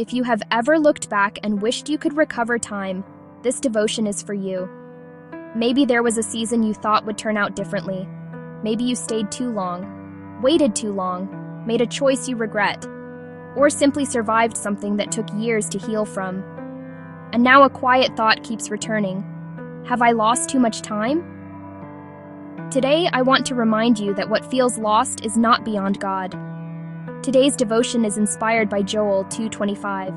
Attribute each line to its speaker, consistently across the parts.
Speaker 1: If you have ever looked back and wished you could recover time, this devotion is for you. Maybe there was a season you thought would turn out differently. Maybe you stayed too long, waited too long, made a choice you regret, or simply survived something that took years to heal from. And now a quiet thought keeps returning. Have I lost too much time? Today, I want to remind you that what feels lost is not beyond God. Today's devotion is inspired by Joel 2:25.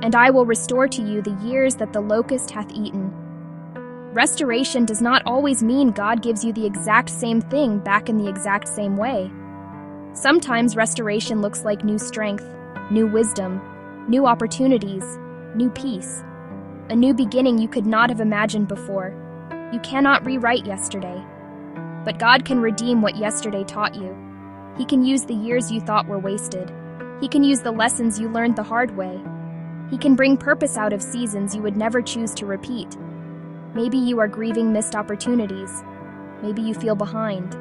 Speaker 1: And I will restore to you the years that the locust hath eaten. Restoration does not always mean God gives you the exact same thing back in the exact same way. Sometimes restoration looks like new strength, new wisdom, new opportunities, new peace. A new beginning you could not have imagined before. You cannot rewrite yesterday. But God can redeem what yesterday taught you. He can use the years you thought were wasted. He can use the lessons you learned the hard way. He can bring purpose out of seasons you would never choose to repeat. Maybe you are grieving missed opportunities. Maybe you feel behind.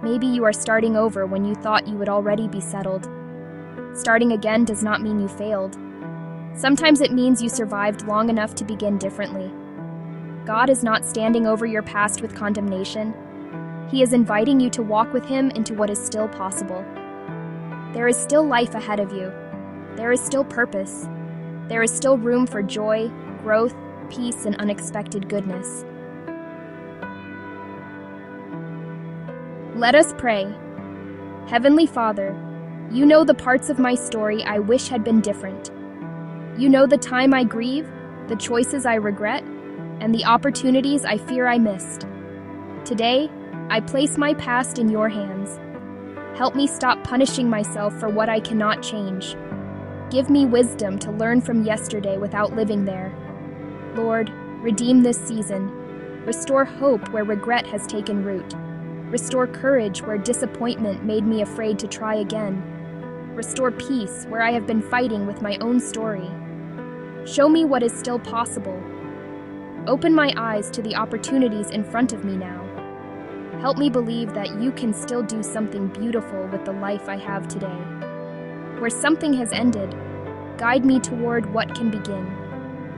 Speaker 1: Maybe you are starting over when you thought you would already be settled. Starting again does not mean you failed. Sometimes it means you survived long enough to begin differently. God is not standing over your past with condemnation. He is inviting you to walk with Him into what is still possible. There is still life ahead of you. There is still purpose. There is still room for joy, growth, peace, and unexpected goodness. Let us pray. Heavenly Father, you know the parts of my story I wish had been different. You know the time I grieve, the choices I regret, and the opportunities I fear I missed. Today, I place my past in your hands. Help me stop punishing myself for what I cannot change. Give me wisdom to learn from yesterday without living there. Lord, redeem this season. Restore hope where regret has taken root. Restore courage where disappointment made me afraid to try again. Restore peace where I have been fighting with my own story. Show me what is still possible. Open my eyes to the opportunities in front of me now. Help me believe that you can still do something beautiful with the life I have today. Where something has ended, guide me toward what can begin.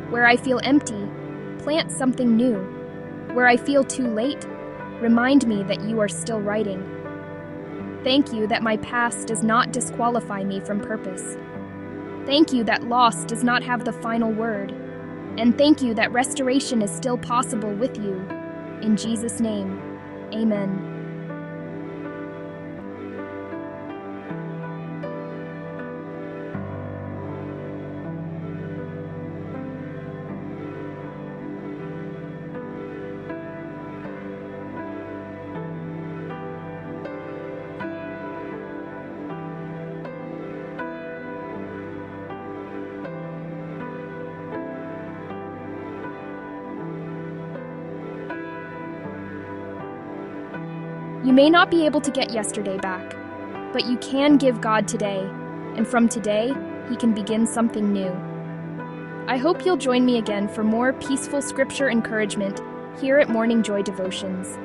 Speaker 1: Where I feel empty, plant something new. Where I feel too late, remind me that you are still writing. Thank you that my past does not disqualify me from purpose. Thank you that loss does not have the final word. And thank you that restoration is still possible with you. In Jesus' name, amen. You may not be able to get yesterday back, but you can give God today, and from today, He can begin something new. I hope you'll join me again for more peaceful scripture encouragement here at Morning Joy Devotions.